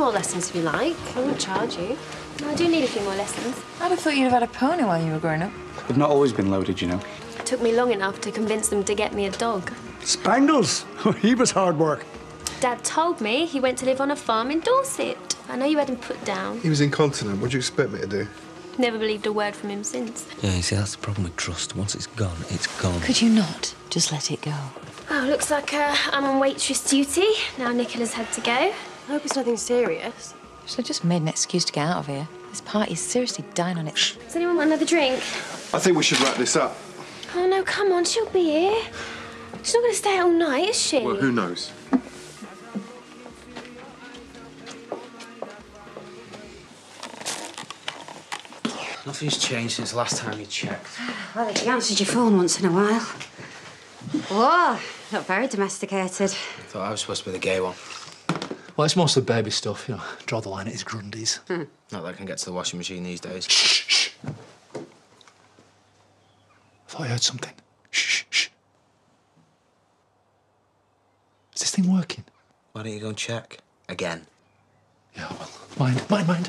more lessons if you like. I won't charge you. I do need a few more lessons. I'd have thought you'd have had a pony while you were growing up. They've not always been loaded, you know. It took me long enough to convince them to get me a dog. Spangles? He was hard work. Dad told me he went to live on a farm in Dorset. I know you had him put down. He was incontinent. What do you expect me to do? Never believed a word from him since. Yeah, you see, that's the problem with trust. Once it's gone, it's gone. Could you not just let it go? Oh, looks like I'm on waitress duty. Now Nicola's had to go. I hope it's nothing serious. Should have just made an excuse to get out of here. This party's seriously dying on it. Does anyone want another drink? I think we should wrap this up. Oh, no, come on. She'll be here. She's not going to stay all night, is she? Well, who knows? Nothing's changed since the last time you checked. Well, if you answered your phone once in a while. Whoa, not very domesticated. Thought I was supposed to be the gay one. Well, it's mostly baby stuff, you know. Draw the line at his grundies. Not that I can get to the washing machine these days. Shh, shh. I thought I heard something. Shh, shh. Is this thing working? Why don't you go and check? Again. Yeah, well, mind.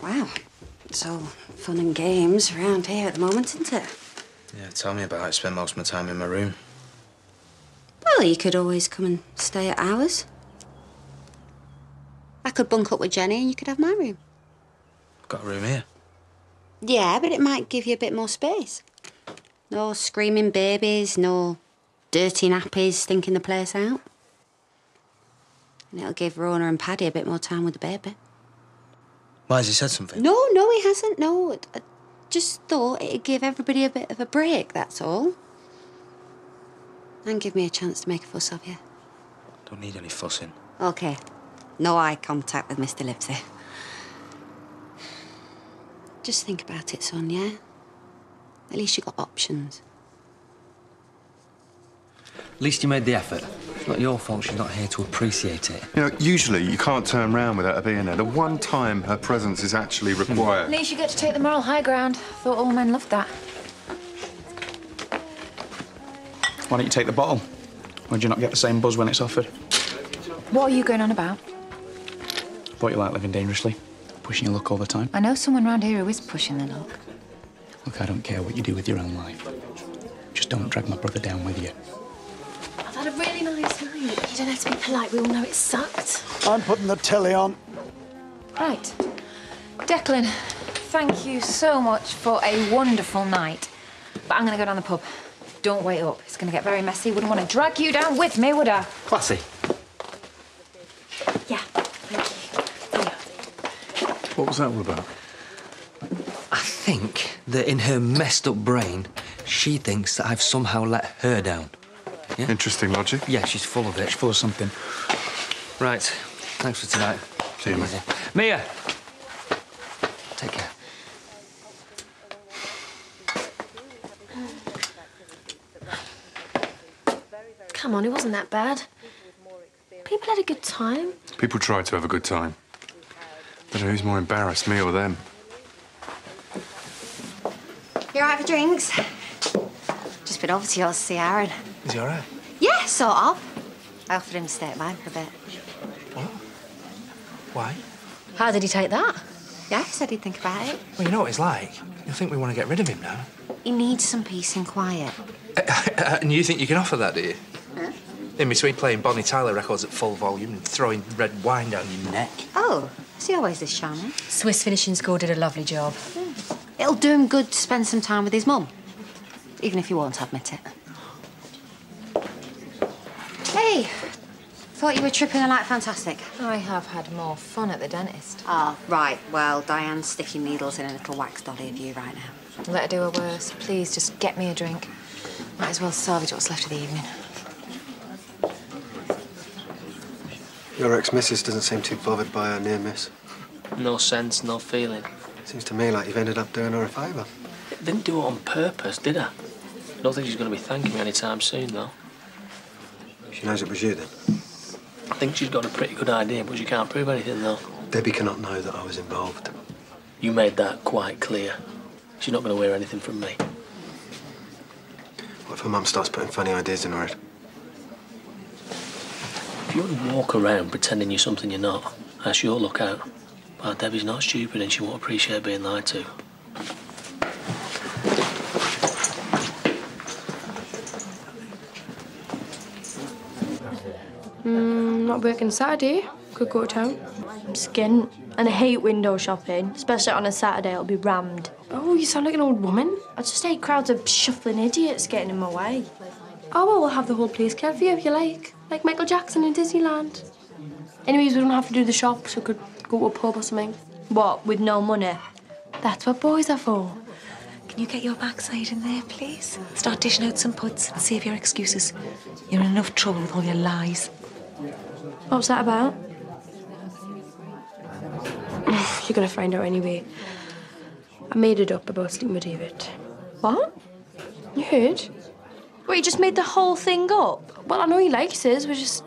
Wow. It's all fun and games around here at the moment, isn't it? Yeah, tell me about it. I spend most of my time in my room. Well, you could always come and stay at ours. I could bunk up with Jenny and you could have my room. I've got a room here. Yeah, but it might give you a bit more space. No screaming babies, no dirty nappies stinking the place out. And it'll give Rona and Paddy a bit more time with the baby. Why, has he said something? No, he hasn't, no. I just thought it'd give everybody a bit of a break, that's all. And give me a chance to make a fuss of you. Don't need any fussing. OK. No eye contact with Mr. Livesey. Just think about it, son, yeah? At least you got options. At least you made the effort. It's not your fault she's not here to appreciate it. You know, usually you can't turn round without her being there. The one time her presence is actually required. At least you get to take the moral high ground. Thought all men loved that. Why don't you take the bottle? Why do you not get the same buzz when it's offered? What are you going on about? Thought you liked living dangerously, pushing your luck all the time. I know someone round here who is pushing the luck. Look, I don't care what you do with your own life. Just don't drag my brother down with you. I've had a really nice night. You don't have to be polite. We all know it sucked. I'm putting the telly on. Right. Declan, thank you so much for a wonderful night. But I'm going to go down the pub. Don't wait up. It's going to get very messy. Wouldn't want to drag you down with me, would I? Classy. Yeah, thank you. What was that all about? I think that in her messed up brain, she thinks that I've somehow let her down. Yeah? Interesting logic. Yeah, she's full of it. She's full of something. Right. Thanks for tonight. See you, mate. Easy. Mia! Take care. Come on, it wasn't that bad. People had a good time. People try to have a good time. But who's more embarrassed, me or them? You all right for drinks? Just been over to yours to see Aaron. Is he all right? Yeah, sort of. I offered him to stay at mine for a bit. What? Why? How did he take that? Yeah, he said he'd think about it. Well, you know what he's like. You think we want to get rid of him now. He needs some peace and quiet. And you think you can offer that, do you? Huh? In between playing Bonnie Tyler records at full volume and throwing red wine down your neck. Oh, is he always this charming? Swiss Finishing School did a lovely job. It'll do him good to spend some time with his mum, even if he won't admit it. Hey, thought you were tripping and like fantastic. I have had more fun at the dentist. Oh, right. Well, Diane's sticking needles in a little wax dolly of you right now. Let her do her worst. Please, just get me a drink. Might as well salvage what's left of the evening. Your ex-missus doesn't seem too bothered by her near-miss. No sense, no feeling. Seems to me like you've ended up doing her a favour. Didn't do it on purpose, did I? Don't think she's going to be thanking me anytime soon, though. She knows it was you, then? I think she's got a pretty good idea, but she can't prove anything, though. Debbie cannot know that I was involved. You made that quite clear. She's not going to hear anything from me. What if her mum starts putting funny ideas in her head? If you want to walk around pretending you're something you're not, that's your lookout. But Debbie's not stupid and she won't appreciate being lied to. Not working Saturday. Could go to town. I'm skint. And I hate window shopping, especially on a Saturday. It'll be rammed. Oh, you sound like an old woman. I just hate crowds of shuffling idiots getting in my way. Oh, well, we'll have the whole place cleared for you if you like. Like Michael Jackson in Disneyland. Anyways, we don't have to do the shops. We could go to a pub or something. What, with no money? That's what boys are for. Can you get your backside in there, please? Start dishing out some puds and save your excuses. You're in enough trouble with all your lies. What's that about? You're gonna find out anyway. I made it up about sleeping with David. What? You heard? Well, you just made the whole thing up. Well, I know he likes us, we just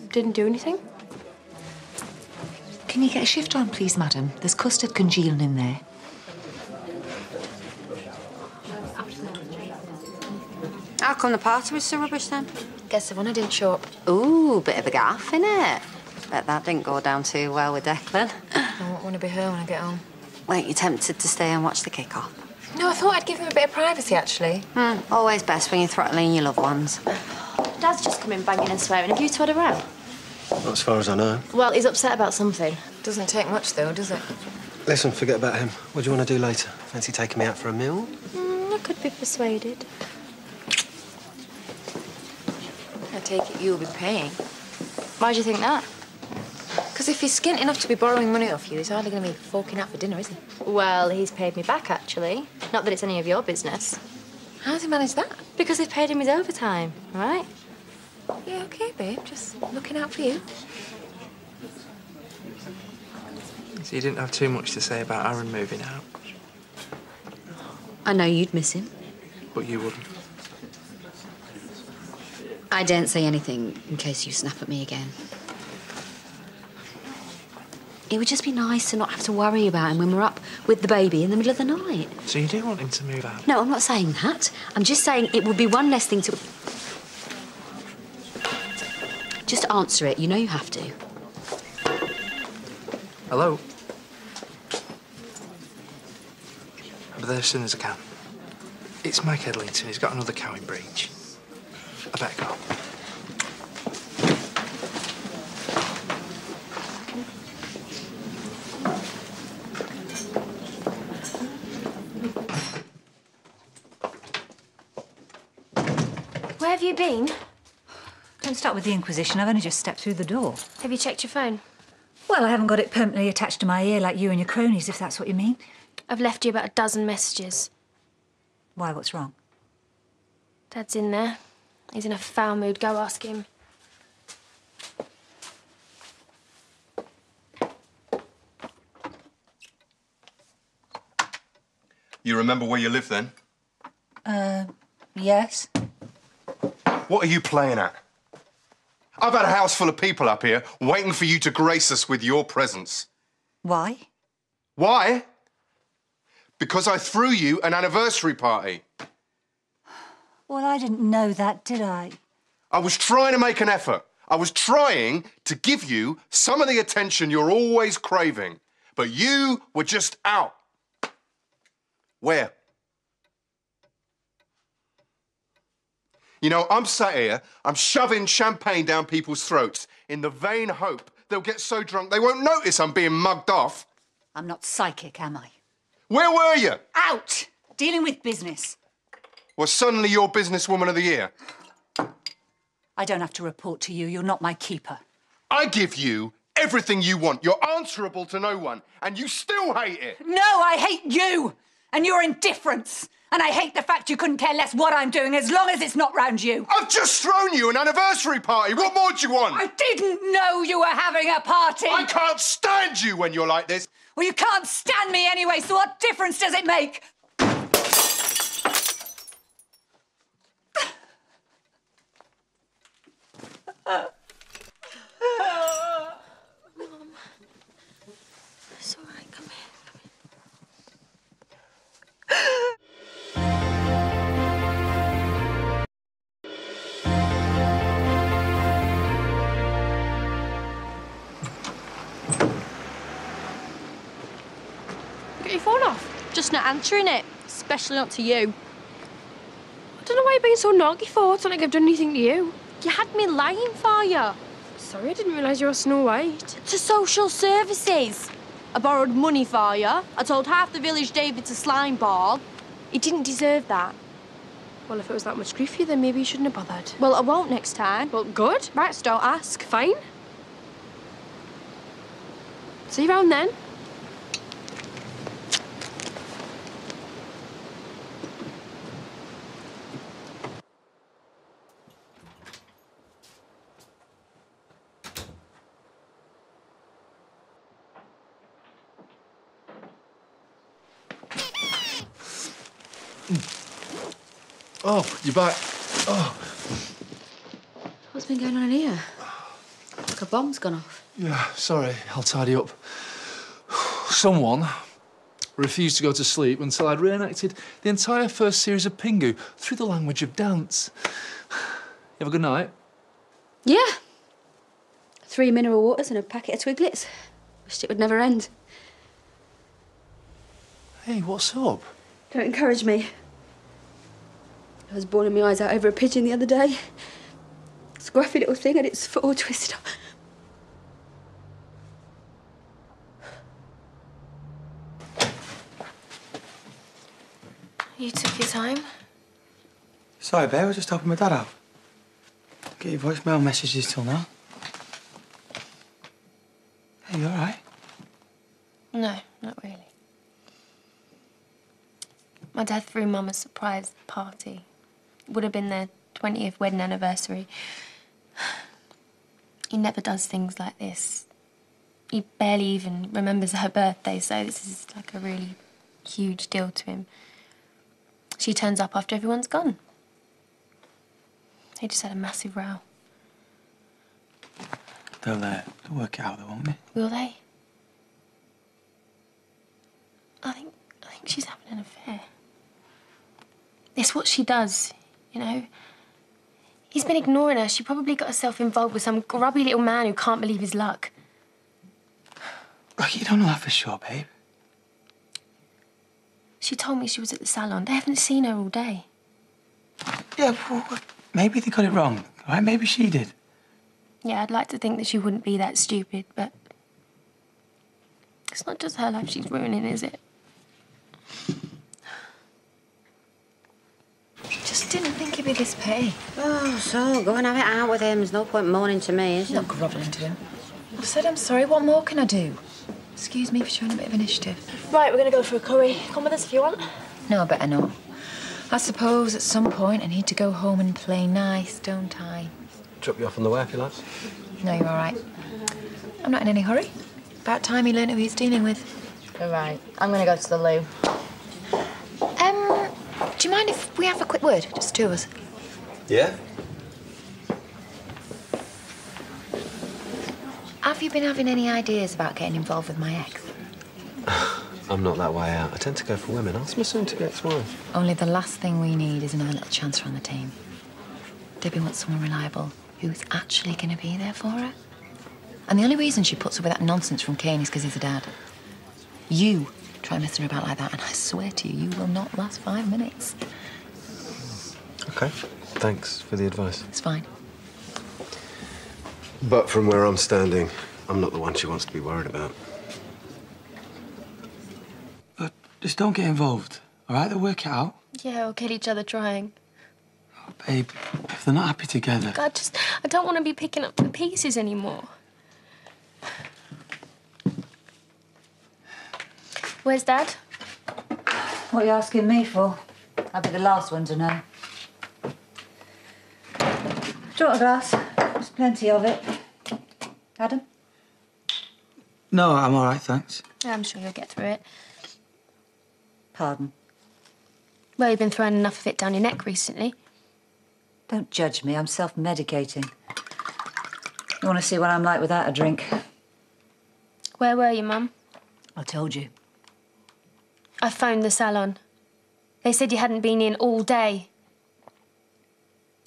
didn't do anything. Can you get a shift on, please, madam? There's custard congealing in there. How come the party was so rubbish then? Guess the one I didn't show up. Ooh, bit of a gaff, innit? Bet that didn't go down too well with Declan. I won't want to be her when I get home. Weren't you tempted to stay and watch the kick-off? No, I thought I'd give him a bit of privacy, actually. Always best when you're throttling your loved ones. Dad's just come in banging and swearing. Have you two had a row? Not as far as I know. Well, he's upset about something. Doesn't take much, though, does it? Listen, forget about him. What do you want to do later? Fancy taking me out for a meal? I could be persuaded. I take it you'll be paying. Why do you think that? Because if he's skint enough to be borrowing money off you, he's hardly going to be forking out for dinner, is he? Well, he's paid me back, actually. Not that it's any of your business. How's he managed that? Because they've paid him his overtime, all right? Yeah, OK, babe. Just looking out for you. So you didn't have too much to say about Aaron moving out? I know you'd miss him. But you wouldn't. I daren't say anything in case you snap at me again. It would just be nice to not have to worry about him when we're up with the baby in the middle of the night. So you do want him to move out? No, I'm not saying that. I'm just saying it would be one less thing to... Just answer it. You know you have to. Hello? I'll be there as soon as I can. It's Mike Edlington. He's got another cow in breach. I better go. Where have you been? Don't start with the Inquisition. I've only just stepped through the door. Have you checked your phone? Well, I haven't got it permanently attached to my ear like you and your cronies, if that's what you mean. I've left you about a dozen messages. Why, what's wrong? Dad's in there. He's in a foul mood. Go ask him. You remember where you live then? Yes. What are you playing at? I've had a house full of people up here waiting for you to grace us with your presence. Why? Why? Because I threw you an anniversary party. Well, I didn't know that, did I? I was trying to make an effort. I was trying to give you some of the attention you're always craving. But you were just out. Where? You know, I'm sat here, I'm shoving champagne down people's throats in the vain hope they'll get so drunk they won't notice I'm being mugged off. I'm not psychic, am I? Where were you? Out! Dealing with business. Well, suddenly you're Businesswoman of the Year. I don't have to report to you. You're not my keeper. I give you everything you want. You're answerable to no one, and you still hate it. No, I hate you and your indifference. And I hate the fact you couldn't care less what I'm doing as long as it's not round you. I've just thrown you an anniversary party. What more do you want? I didn't know you were having a party. I can't stand you when you're like this. Well, you can't stand me anyway, so what difference does it make? Mum. It's all right. Come here. Get your phone off. Just not answering it, especially not to you. I don't know why you're being so naughty for. It's not like I've done anything to you. You had me lying for you. Sorry, I didn't realise you were Snow White. To social services. I borrowed money for you. I told half the village David's a slime ball. He didn't deserve that. Well, if it was that much grief for you, then maybe you shouldn't have bothered. Well, I won't next time. Well, good. Right, so don't ask. Fine. See you around then. Oh, you're back. Oh. What's been going on in here? Like a bomb's gone off. Yeah, sorry, I'll tidy up. Someone refused to go to sleep until I'd reenacted the entire first series of Pingu through the language of dance. You have a good night? Yeah. 3 mineral waters and a packet of Twiglets. Wished it would never end. Hey, what's up? Don't encourage me. I was bawling my eyes out over a pigeon the other day. Scruffy little thing had its foot all twisted up. You took your time. Sorry, babe, I was just helping my dad out. Get your voicemail messages till now. Hey, you all right? No, not really. My dad threw Mum a surprise party. It would have been their 20th wedding anniversary. He never does things like this. He barely even remembers her birthday, so this is like a really huge deal to him. She turns up after everyone's gone. They just had a massive row. They'll work it out, though, won't they? Will they? I think she's having an affair. It's what she does, you know. He's been ignoring her. She probably got herself involved with some grubby little man who can't believe his luck. Look, you don't know that for sure, babe. She told me she was at the salon. They haven't seen her all day. Yeah, well, maybe they got it wrong, all right? Maybe she did. Yeah, I'd like to think that she wouldn't be that stupid, but it's not just her life she's ruining, is it? Just didn't think he'd be this petty. Oh, so go and have it out with him. There's no point moaning to me, is there? Not grovelling to him. I've said I'm sorry. What more can I do? Excuse me for showing a bit of initiative. Right, we're going to go for a curry. Come with us if you want. No, I better not. I suppose at some point I need to go home and play nice, don't I? Drop you off on the way if you like. No, you're all right. I'm not in any hurry. About time he learned who he's dealing with. All right. I'm going to go to the loo. Do you mind if we have a quick word? Just two of us. Yeah? Have you been having any ideas about getting involved with my ex? I'm not that way out. I tend to go for women. Ask my soon-to-be ex-wife. Only the last thing we need is another little chancer on the team. Debbie wants someone reliable who's actually going to be there for her. And the only reason she puts up with that nonsense from Kane is because he's a dad. You try messing her about like that, and I swear to you, you will not last 5 minutes. OK. Thanks for the advice. It's fine. But from where I'm standing, I'm not the one she wants to be worried about. But just don't get involved, all right? They'll work it out. Yeah, we'll kill each other trying. Oh, babe, if they're not happy together... I don't want to be picking up the pieces anymore. Where's Dad? What are you asking me for? I'll be the last one to know. Do you want a glass? There's plenty of it. Adam? No, I'm all right, thanks. Yeah, I'm sure you'll get through it. Pardon? Well, you've been throwing enough of it down your neck recently. Don't judge me. I'm self-medicating. You want to see what I'm like without a drink? Where were you, Mum? I told you. I phoned the salon. They said you hadn't been in all day.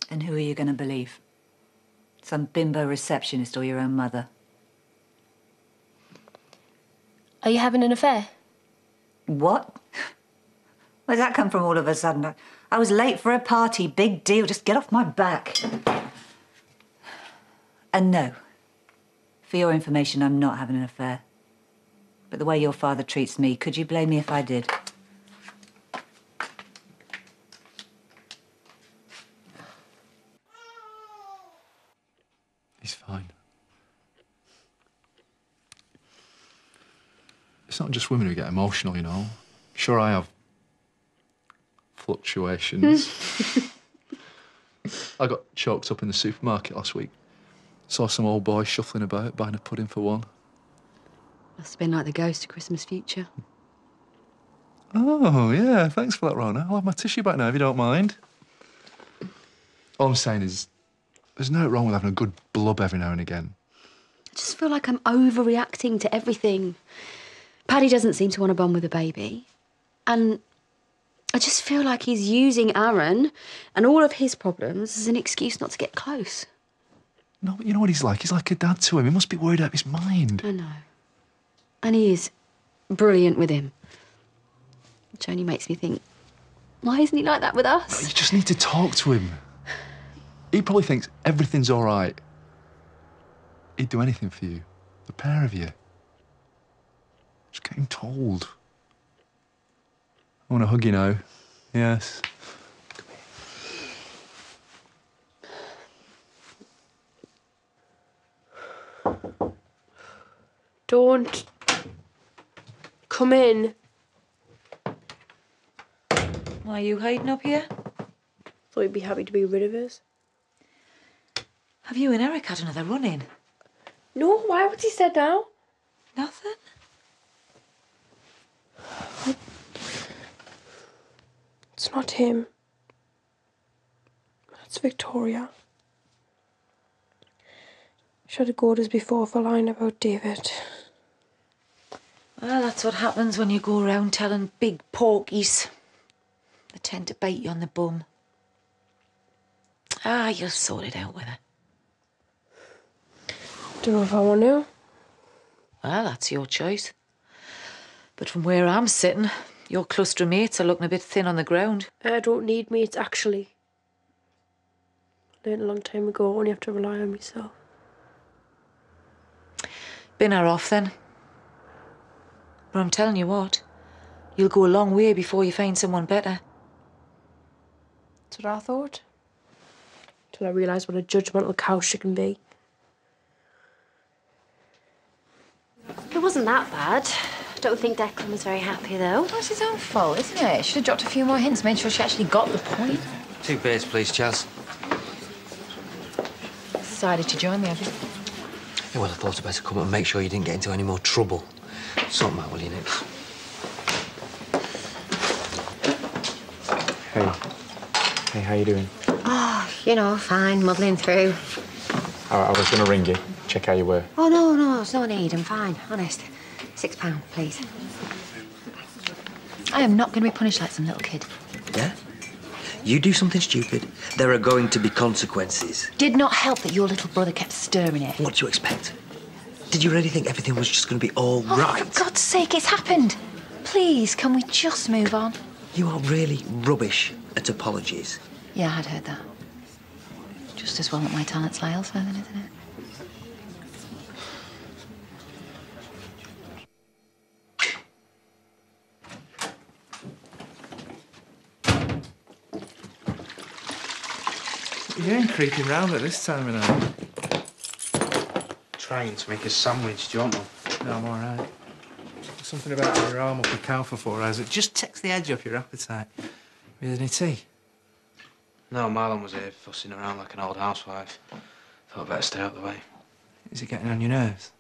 And who are you going to believe? Some bimbo receptionist or your own mother? Are you having an affair? What? Where's that come from all of a sudden? I was late for a party. Big deal. Just get off my back. And no, for your information, I'm not having an affair. But the way your father treats me, could you blame me if I did? He's fine. It's not just women who get emotional, you know. Sure, I have fluctuations. I got choked up in the supermarket last week. Saw some old boy shuffling about, buying a pudding for one. Must have been like the ghost of Christmas Future. Oh, yeah, thanks for that, Rona. I'll have my tissue back now, if you don't mind. All I'm saying is, there's no wrong with having a good blub every now and again. I just feel like I'm overreacting to everything. Paddy doesn't seem to want to bond with the baby. And I just feel like he's using Aaron and all of his problems as an excuse not to get close. No, but you know what he's like? He's like a dad to him. He must be worried out of his mind. I know. And he is brilliant with him. Which only makes me think, why isn't he like that with us? You just need to talk to him. He probably thinks everything's all right. He'd do anything for you. The pair of you. Just get him told. I want to hug you now. Yes. Don't. Come in. Why are you hiding up here? Thought you'd be happy to be rid of us. Have you and Eric had another run-in? No, why? What's he said now? Nothing. It's not him. It's Victoria. Should have got us before for lying about David. Well, that's what happens when you go around telling big porkies. They tend to bite you on the bum. Ah, you'll sort it out with her. Don't know if I want to. Well, that's your choice. But from where I'm sitting, your cluster of mates are looking a bit thin on the ground. I don't need mates, actually. I learned a long time ago, I only have to rely on myself. Bin her off, then. But I'm telling you what, you'll go a long way before you find someone better. That's what I thought. Till I realised what a judgmental cow she can be. It wasn't that bad. I don't think Declan was very happy, though. Well, it's his own fault, isn't it? Should have dropped a few more hints, made sure she actually got the point. 2 beers, please, Chaz. Decided to join me, have you? Yeah, well, I thought I'd better come up and make sure you didn't get into any more trouble. Sort them out, will you, Nick? Hey, how you doing? Oh, you know, fine, muddling through. I was going to ring you, check how you were. Oh, no, there's no need. I'm fine, honest. £6, please. I am not going to be punished like some little kid. Yeah? You do something stupid, there are going to be consequences. Did not help that your little brother kept stirring it. What do you expect? Did you really think everything was just going to be all right? For God's sake, it's happened. Please, can we just move on? You are really rubbish at apologies. Yeah, I'd heard that. Just as well that my talents lie elsewhere then, isn't it? You ain't creeping round at this time of night. Trying to make a sandwich. Do you want one? No, I'm all right. Something about your arm up a cow for 4 hours. It just takes the edge off your appetite. With any tea? No, Marlon was here fussing around like an old housewife. Thought I'd better stay out of the way. Is it getting on your nerves?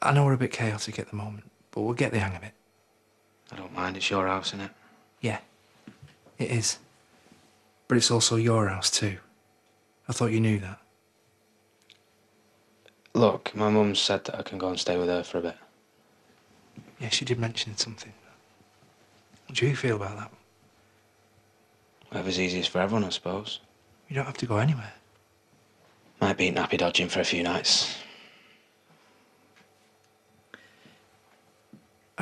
I know we're a bit chaotic at the moment, but we'll get the hang of it. I don't mind. It's your house, innit? Yeah, it is. But it's also your house, too. I thought you knew that. Look, my mum said that I can go and stay with her for a bit. Yeah, she did mention something. What do you feel about that? Whatever's easiest for everyone, I suppose. You don't have to go anywhere. Might be nappy dodging for a few nights.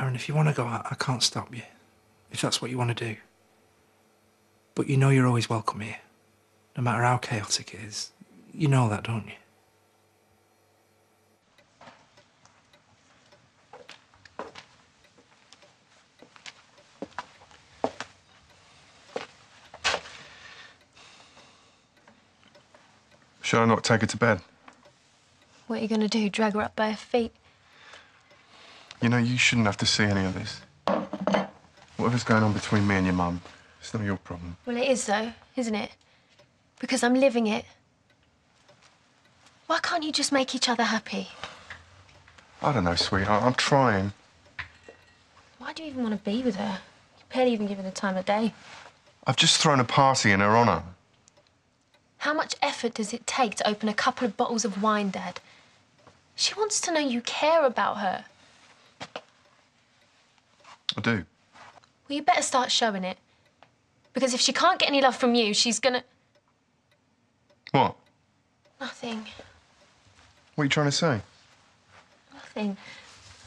Aaron, if you want to go out, I can't stop you. If that's what you want to do. But you know you're always welcome here. No matter how chaotic it is. You know that, don't you? Should I not take her to bed? What are you going to do, drag her up by her feet? You know, you shouldn't have to see any of this. Whatever's going on between me and your mum, it's not your problem. Well, it is, though, isn't it? Because I'm living it. Why can't you just make each other happy? I don't know, sweetheart. I'm trying. Why do you even want to be with her? You barely even give her the time of day. I've just thrown a party in her honour. How much effort does it take to open a couple of bottles of wine, Dad? She wants to know you care about her. I do. Well, you better start showing it. Because if she can't get any love from you, she's gonna... What? Nothing. What are you trying to say? Nothing.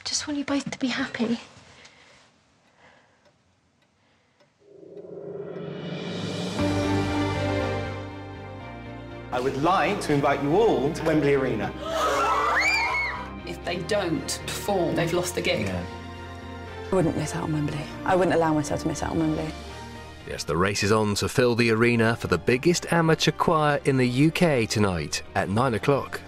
I just want you both to be happy. I would like to invite you all to Wembley Arena. If they don't perform, they've lost the gig. I wouldn't miss out on Wembley. I wouldn't allow myself to miss out on Wembley. Yes, the race is on to fill the arena for the biggest amateur choir in the UK tonight at 9 o'clock.